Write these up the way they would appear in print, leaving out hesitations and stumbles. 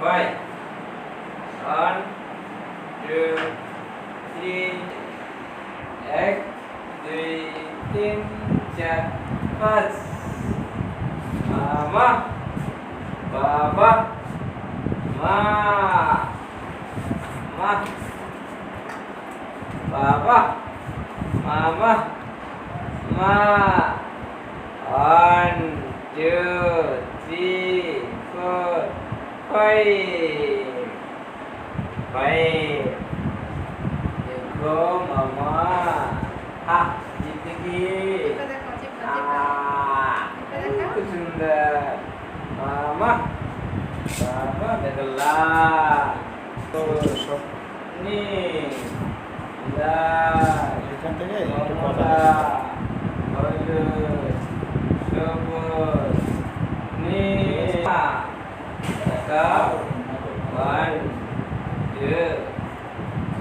5 1 2 3 1 2 3 4 5 Mama Baba Ma Ma Baba Mama Ma 1 2 3 4 5 5 देखो मामा हाँ जीत गई खूब सुंदर मामा बाबा देखला तो स्वप्नी ला এখান থেকে একটু মামা কথা হলো সবুজ নি দেখাও 1 2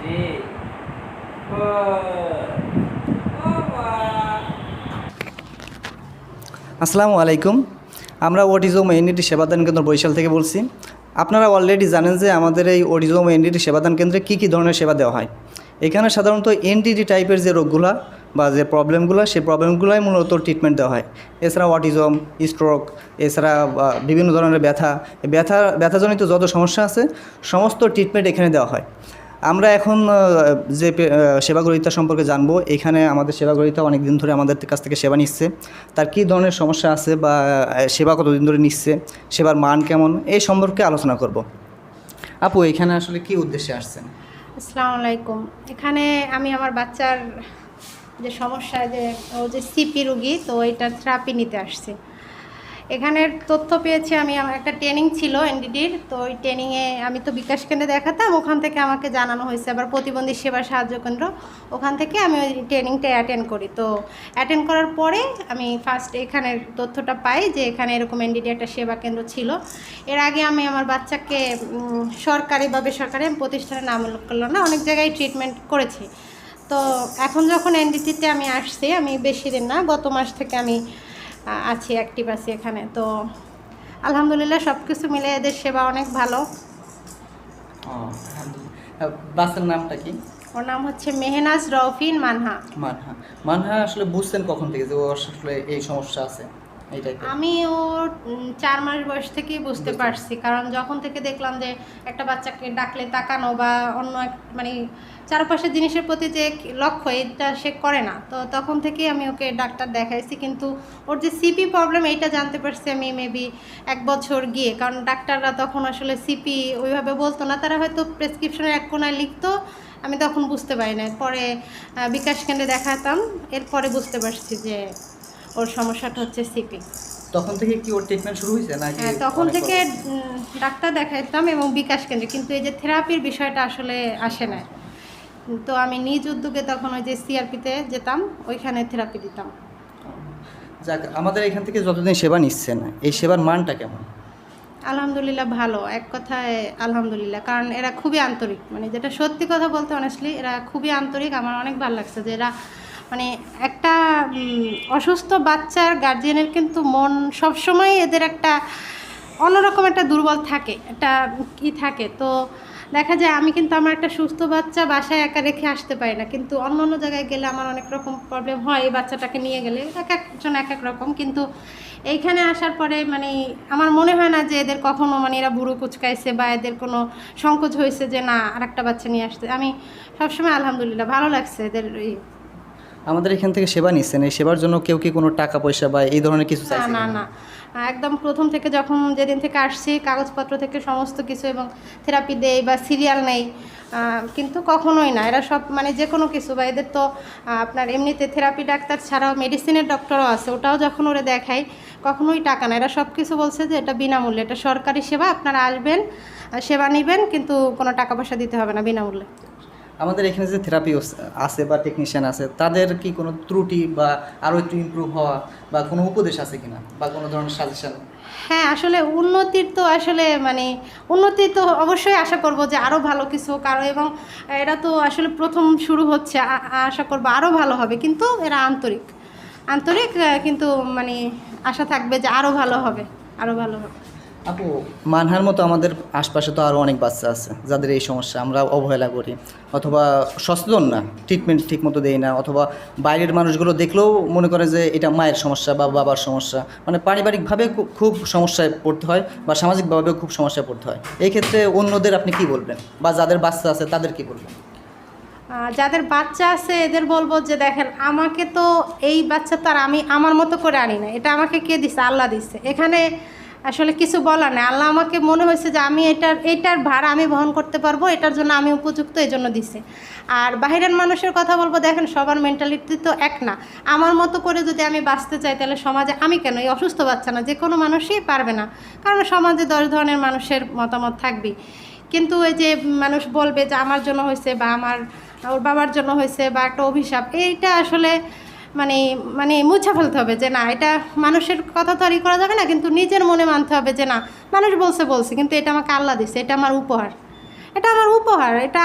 3 4 মামা আসসালামু আলাইকুম। আমরা অটিজম এনডিটি সেবাদান কেন্দ্র বরিশাল থেকে বলছি। আপনারা অলরেডি জানেন যে আমাদের এই অটিজম এনডিটি সেবাদান কেন্দ্রে কী ধরনের সেবা দেওয়া হয়। এখানে সাধারণত এনডিটি টাইপের যে রোগগুলো বা যে প্রবলেমগুলো, সেই প্রবলেমগুলোই মূলত ট্রিটমেন্ট দেওয়া হয়। এছাড়া অটিজম, স্ট্রোক, এছাড়া বিভিন্ন ধরনের ব্যথাজনিত যত সমস্যা আছে সমস্ত ট্রিটমেন্ট এখানে দেওয়া হয়। আমরা এখন যে সেবাগ্রহীতা সম্পর্কে জানবো। এখানে আমাদের সেবাগ্রহীতা অনেক দিন ধরে আমাদের কাছ থেকে সেবা নিচ্ছে। তার কী ধরনের সমস্যা আছে বা সেবা কতদিন ধরে নিচ্ছে, সেবার মান কেমন, এই সম্পর্কে আলোচনা করব। আপু, এখানে আসলে কী উদ্দেশ্যে আসছেন? আসসালামু আলাইকুম। এখানে আমি আমার বাচ্চার যে সমস্যা, ও যে সিপি রোগী, তো এটা থেরাপি নিতে আসছি। এখানের তথ্য পেয়েছি আমি, আমার একটা ট্রেনিং ছিল এনডিডির, তো ওই ট্রেনিংয়ে আমি তো বিকাশ কেন্দ্রে দেখাতাম, ওখান থেকে আমাকে জানানো হয়েছে, আবার প্রতিবন্ধী সেবা সাহায্য কেন্দ্র, ওখান থেকে আমি ওই ট্রেনিংটা অ্যাটেন্ড করি। তো অ্যাটেন্ড করার পরে আমি ফার্স্ট এখানের তথ্যটা পাই যে এখানে এরকম এনডিডি একটা সেবা কেন্দ্র ছিল। এর আগে আমি আমার বাচ্চাকে সরকারি বা বেসরকারি প্রতিষ্ঠানে নাম উল্লেখ করলাম না, অনেক জায়গায় ট্রিটমেন্ট করেছি। তো এখন যখন এনডিটিতে আমি আসছি, আমি বেশি দিন না, গত মাস থেকে আমি আছি, অ্যাক্টিভ আছি এখানে। তো আলহামদুলিল্লাহ সব কিছু মিলে এদের সেবা অনেক ভালো। বাচ্চার নামটা কি? ওর নাম হচ্ছে মেহনাজ রওফিন মানহা। মানহা আসলে বুঝছেন কখন থেকে যে ও আসলে এই সমস্যা আছে? আমি ওর 4 মাস বয়স থেকেই বুঝতে পারছি, কারণ যখন থেকে দেখলাম যে একটা বাচ্চাকে ডাকলে তাকানো বা অন্য মানে চারপাশের জিনিসের প্রতি যে লক্ষ্য, এটা সে করে না, তো তখন থেকেই আমি ওকে ডাক্তার দেখাইছি। কিন্তু ওর যে সিপি প্রবলেম, এইটা জানতে পারছি আমি মেবি 1 বছর গিয়ে, কারণ ডাক্তাররা তখন আসলে সিপি ওইভাবে বলতো না, তারা হয়তো প্রেসক্রিপশনের এক কোনায় লিখতো, আমি তখন বুঝতে পারি না। পরে বিকাশ কেন্দ্রে দেখাতাম, এরপরে বুঝতে পারছি যে ওর সমস্যাটা হচ্ছে সিপি। তখন থেকে কি ওর ট্রিটমেন্ট শুরু হয়েছে নাকি? হ্যাঁ, তখন থেকে ডাক্তার দেখাইতাম এবং বিকাশ কেন্দ্রে, কিন্তু এই যে থেরাপির বিষয়টা আসলে আসে না। তো আমি নিজ উদ্যোগে তখন ওই যে সিআরপিতে যেতাম, ওইখানে থেরাপি দিতাম। যাক, আমাদের এখান থেকে যতদিন সেবা নিচ্ছেন, এই সেবার মানটা কেমন? আলহামদুলিল্লাহ ভালো, এক কথায় আলহামদুলিল্লাহ, কারণ এরা খুবই আন্তরিক, মানে যেটা সত্যি কথা বলতে অনেস্টলি এরা খুবই আন্তরিক। আমার অনেক ভালো লাগছে যে এরা মানে একটা অসুস্থ বাচ্চার গার্জিয়ানের কিন্তু মন সবসময় এদের একটা অন্যরকম একটা দুর্বল থাকে, একটা কি থাকে। তো দেখা যায় আমি কিন্তু আমার একটা সুস্থ বাচ্চা বাসায় একা রেখে আসতে পারি না, কিন্তু অন্য অন্য জায়গায় গেলে আমার অনেক রকম প্রবলেম হয় এই বাচ্চাটাকে নিয়ে গেলে, এক একজন এক এক রকম। কিন্তু এইখানে আসার পরে মানে আমার মনে হয় না যে এদের কখনো মানে এরা বুড়ো কুচকাইছে বা এদের কোনো সংকোচ হয়েছে যে না আরেকটা বাচ্চা নিয়ে আসতে। আমি সবসময় আলহামদুলিল্লাহ ভালো লাগছে এদের। আমাদের এখান থেকে সেবা নিচ্ছেন, এই সেবার জন্য কেউ কি কোনো টাকা পয়সা বা এই ধরনের কিছু চাইছে? না না, একদম প্রথম থেকে যখন যেদিন থেকে আসছি কাগজপত্র থেকে সমস্ত কিছু, এবং থেরাপি দেই বা সিরিয়াল নেই, কিন্তু কখনোই না এরা সব মানে যে কোনো কিছু, বা এদের তো আপনার এমনিতে থেরাপি ডাক্তার ছাড়াও মেডিসিনের ডক্টরও আছে, ওটাও যখন ওরা দেখায় কখনোই টাকা না। এরা সব কিছু বলছে যে এটা বিনামূল্যে, এটা সরকারি সেবা, আপনারা আসবেন সেবা নেবেন, কিন্তু কোনো টাকা পয়সা দিতে হবে না, বিনামূল্যে। আমাদের এখানে যে থেরাপি আছে বা টেকনিশিয়ান আছে, তাদের কি কোনো ত্রুটি বা আরও একটু ইমপ্রুভ হওয়া বা কোনো উপদেশ আছে কিনা বা কোনো ধরনের সাজেশন? হ্যাঁ, আসলে উন্নতির তো আসলে মানে উন্নতি তো অবশ্যই আশা করব যে আরও ভালো কিছু কারো, এবং এরা তো আসলে প্রথম শুরু হচ্ছে, আশা করব আরও ভালো হবে। কিন্তু এরা আন্তরিক, কিন্তু মানে আশা থাকবে যে আরও ভালো হবে, আরও ভালো হবে। আপু, মানহার মতো আমাদের আশপাশে তো আরও অনেক বাচ্চা আছে যাদের এই সমস্যা, আমরা অবহেলা করি অথবা সচেতন না, ট্রিটমেন্ট ঠিক মতো দেই না, অথবা বাইরের মানুষগুলো দেখলেও মনে করে যে এটা মায়ের সমস্যা বা বাবার সমস্যা, মানে পারিবারিকভাবে খুব সমস্যায় পড়তে হয় বা সামাজিকভাবেও খুব সমস্যায় পড়তে হয়। এই ক্ষেত্রে অন্যদের আপনি কি বলবেন, বা যাদের বাচ্চা আছে তাদের কি বলবেন? যাদের বাচ্চা আছে এদের বলবো যে দেখেন, আমাকে তো এই বাচ্চা তো আর আমি আমার মতো করে আনি না, এটা আমাকে কে দিছে? আল্লাহ দিচ্ছে। এখানে আসলে কিছু বলার নেই। আল্লাহ আমাকে মনে হয়েছে যে আমি এটার ভাড়া আমি বহন করতে পারবো, এটার জন্য আমি উপযুক্ত, এই জন্য দিছে। আর বাইরের মানুষের কথা বলবো, দেখেন সবার মেন্টালিটি তো এক না। আমার মতো করে যদি আমি বাঁচতে চাই তাহলে সমাজে আমি কেন, এই অসুস্থ বাচ্চা না, যে কোনো মানুষই পারবে না, কারণ সমাজে 10 ধরনের মানুষের মতামত থাকবেই। কিন্তু এই যে মানুষ বলবে যে আমার জন্য হয়েছে বা ওর বাবার জন্য হয়েছে বা একটা অভিশাপ, এইটা আসলে মানে মানে মুছে ফেলতে হবে যে না, এটা মানুষের কথা তো আর ই করা যাবে না, কিন্তু নিজের মনে মানতে হবে যে না, মানুষ বলছে কিন্তু এটা আমাকে আল্লাহ দিছে, এটা আমার উপহার, এটা আমার উপহার, এটা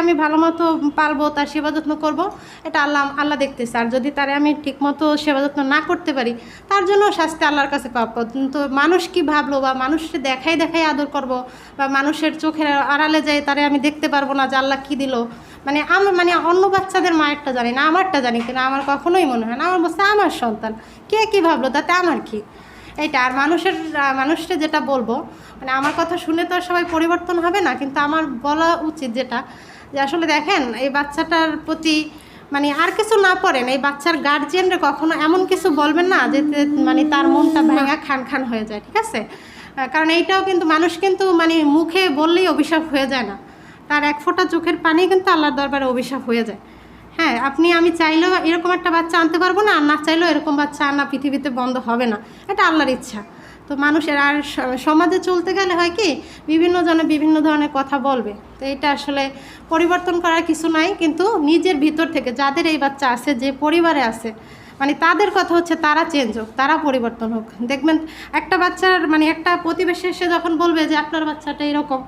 আমি ভালো মতো পালবো, তার সেবা যত্ন করবো, এটা আল্লাহ দেখতেছে। আর যদি আমি ঠিকমতো সেবা যত্ন না করতে পারি, তার জন্য শাস্তি আল্লাহর কাছে প্রাপ্য। কিন্তু মানুষ কি ভাবলো, বা মানুষকে দেখাই আদর করব, বা মানুষের চোখের আড়ালে যাই আমি দেখতে পারবো না যে আল্লাহ কী দিল। মানে অন্য বাচ্চাদের মায়েরটা জানি না, আমারটা জানি কিনা আমার কখনোই মনে হয় না। আমার বলছে আমার সন্তান, কে কী ভাবলো তাতে আমার কি, এইটা। আর মানুষকে যেটা বলবো, মানে আমার কথা শুনে তো আর সবাই পরিবর্তন হবে না, কিন্তু আমার বলা উচিত যেটা, যে আসলে দেখেন এই বাচ্চাটার প্রতি মানে আর কিছু না পড়েন, এই বাচ্চার গার্জিয়ানরা কখনো এমন কিছু বলবেন না যে মানে তার মনটা ভাঙা খান হয়ে যায়, ঠিক আছে? কারণ এইটাও কিন্তু মানুষ কিন্তু মানে মুখে বললেই অভিশাপ হয়ে যায় না, তার এক ফোঁটা চোখের পানি কিন্তু আল্লাহর দরবারে অভিশাপ হয়ে যায়। হ্যাঁ, আমি চাইলেও এরকম একটা বাচ্চা আনতে পারবো না, আর না চাইলেও এরকম বাচ্চা আনা পৃথিবীতে বন্ধ হবে না, এটা আল্লাহর ইচ্ছা। তো মানুষের আর সমাজে চলতে গেলে হয় কি, বিভিন্ন জনে বিভিন্ন ধরনের কথা বলবে, তো এটা আসলে পরিবর্তন করার কিছু নাই। কিন্তু নিজের ভিতর থেকে যাদের এই বাচ্চা আছে, যে পরিবারে আছে, মানে তাদের কথা হচ্ছে তারা চেঞ্জ হোক, তারা পরিবর্তন হোক। দেখবেন একটা বাচ্চার মানে একটা প্রতিবেশী এসে যখন বলবে যে আপনার বাচ্চাটা এরকম,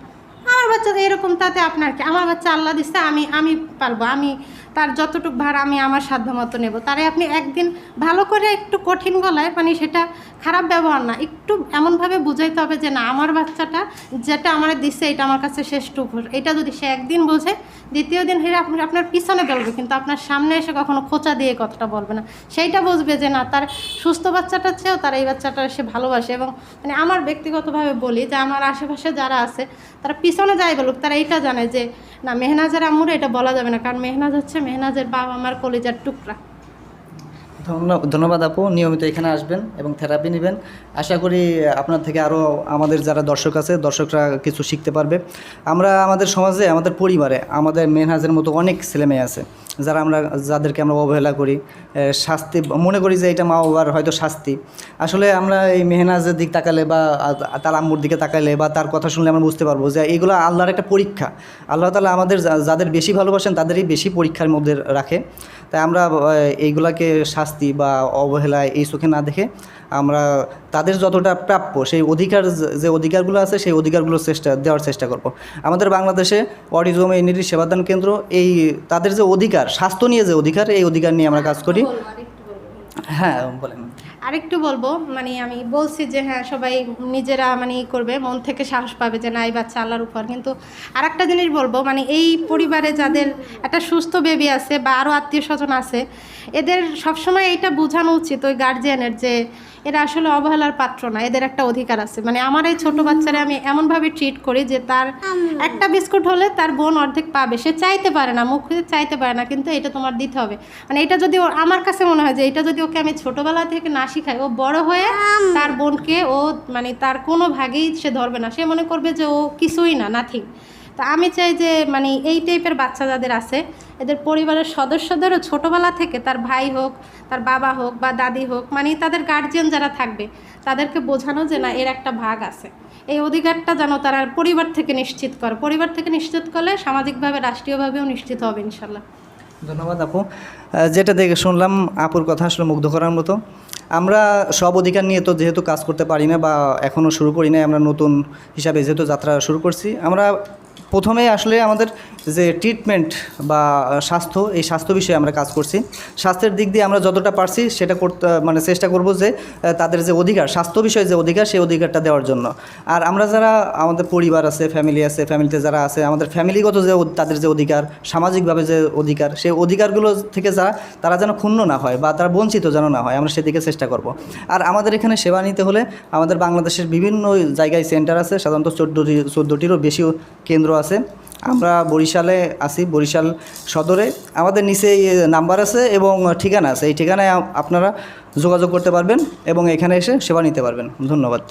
আমার বাচ্চা এরকম, তাতে আপনার কি? আমার বাচ্চা আল্লাহ দিচ্ছে, আমি পারবো, আমি তার যতটুকু ভার আমি আমার সাধ্য মতো নেব। তারে আপনি একদিন ভালো করে একটু কঠিন গলায়, মানে সেটা খারাপ ব্যবহার না, একটু এমনভাবে বুঝাইতে হবে যে না, আমার বাচ্চাটা যেটা আমার দিচ্ছে এটা আমার কাছে শ্রেষ্ঠ উপহার। এটা যদি সে একদিন বোঝে, দ্বিতীয় দিন হেরে আপনার পিছনে বলবে, কিন্তু আপনার সামনে এসে কখনো খোঁচা দিয়ে কথাটা বলবে না। সেইটা বুঝবে যে না, তার সুস্থ বাচ্চাটার চেয়েও তার এই বাচ্চাটা সে ভালোবাসে। এবং মানে আমার ব্যক্তিগতভাবে বলি যে আমার আশেপাশে যারা আছে, তারা পিছনে যাই বলুক, তারা এইটা জানে যে না, মেহনাজের আম্মুরে এটা বলা যাবে না, কারণ মেহনাজের বাবা আমার কলিজার টুকরা। ধন্যবাদ আপু, নিয়মিত এখানে আসবেন এবং থেরাপি নেবেন। আশা করি আপনার থেকে আরও আমাদের যারা দর্শক আছে, দর্শকরা কিছু শিখতে পারবে। আমরা আমাদের সমাজে, আমাদের পরিবারে, আমাদের মেহনাজের মতো অনেক ছেলেমেয়ে আছে যাদেরকে আমরা অবহেলা করি, শাস্তি মনে করি যে এটা মা বাবার হয়তো শাস্তি। আসলে আমরা এই মেহনাজের দিক তাকালে বা তার আম্মুর দিকে তাকালে বা তার কথা শুনলে আমরা বুঝতে পারবো যে এগুলো আল্লাহর একটা পরীক্ষা। আল্লাহ তাআলা আমাদের যাদের বেশি ভালোবাসেন তাদেরই বেশি পরীক্ষার মধ্যে রাখে। তাই আমরা এইগুলাকে শাস্তি বা অবহেলায় এই চোখে না দেখে আমরা তাদের যতটা প্রাপ্য সেই যে অধিকারগুলো আছে সেই অধিকারগুলো দেওয়ার চেষ্টা করব। আমাদের বাংলাদেশে অটিজম এনইডি সেবাদান কেন্দ্র তাদের যে অধিকার, স্বাস্থ্য নিয়ে যে অধিকার, এই অধিকার নিয়ে আমরা কাজ করি। হ্যাঁ বলেন। আরেকটু বলবো, মানে আমি বলছি যে হ্যাঁ, সবাই নিজেরা মানে করবে, মন থেকে সাহস পাবে যে না, এই বাচ্চা আল্লাহর উপর। কিন্তু আরেকটা জিনিস বলবো, মানে এই পরিবারে যাদের একটা সুস্থ বেবি আছে বা আরও আত্মীয় স্বজন আছে, এদের সবসময় এইটা বোঝানো উচিত ওই গার্জিয়ানের যে এরা আসলে অবহেলার পাত্র না, এদের একটা অধিকার আছে। মানে আমার এই ছোটো বাচ্চারা আমি এমনভাবে ট্রিট করি যে তার একটা বিস্কুট হলে তার বোন অর্ধেক পাবে, সে চাইতে পারে না, মুখ খুঁজে চাইতে পারে না, কিন্তু এটা তোমার দিতে হবে। মানে এটা যদি আমার কাছে মনে হয় যে এটা যদি ওকে আমি ছোটোবেলা থেকে না শিখাই, ও বড় হয়ে তার বোনকে মানে তার কোনো ভাগেই সে ধরবে না, সে মনে করবে যে ও কিছুই না, নাথিং। তা আমি চাই যে মানে এই টাইপের বাচ্চা যাদের আছে, এদের পরিবারের সদস্যদেরও ছোটোবেলা থেকে তার ভাই হোক, তার বাবা হোক বা দাদি হোক, মানে তাদের গার্জিয়ান যারা থাকবে তাদেরকে বোঝানো যে না, এর একটা ভাগ আছে। এই অধিকারটা যেন তারা পরিবার থেকে নিশ্চিত করে। পরিবার থেকে নিশ্চিত করলে সামাজিকভাবে, রাষ্ট্রীয়ভাবেও নিশ্চিত হবে ইনশাল্লাহ। ধন্যবাদ আপু। যেটা দেখে শুনলাম আপুর কথা আসলে মুগ্ধ করার মতো। আমরা সব অধিকার নিয়ে তো যেহেতু কাজ করতে পারি না বা এখনও শুরু করি না, আমরা নতুন হিসাবে যেহেতু যাত্রা শুরু করছি, আমরা প্রথমেই আসলে আমাদের যে ট্রিটমেন্ট বা স্বাস্থ্য, এই স্বাস্থ্য বিষয়ে আমরা কাজ করছি। স্বাস্থ্যের দিক দিয়ে আমরা যতটা পারছি সেটা করতে মানে চেষ্টা করব যে তাদের যে অধিকার, স্বাস্থ্য বিষয়ে যে অধিকার, সেই অধিকারটা দেওয়ার জন্য। আর আমরা যারা আমাদের পরিবার আছে, ফ্যামিলি আছে, ফ্যামিলিতে যারা আছে, আমাদের ফ্যামিলিগত যে তাদের যে অধিকার, সামাজিকভাবে যে অধিকার, সেই অধিকারগুলো থেকে তারা যেন ক্ষুণ্ণ না হয় বা তারা বঞ্চিত যেন না হয়, আমরা সেদিকে চেষ্টা করব। আর আমাদের এখানে সেবা নিতে হলে আমাদের বাংলাদেশের বিভিন্ন জায়গায় সেন্টার আছে, সাধারণত 14টিরও বেশি কেন্দ্র আছে। আমরা বরিশালে আছি, বরিশাল সদরে। আমাদের নিচে নাম্বার আছে এবং ঠিকানা আছে, এই ঠিকানায় আপনারা যোগাযোগ করতে পারবেন এবং এখানে এসে সেবা নিতে পারবেন। ধন্যবাদ।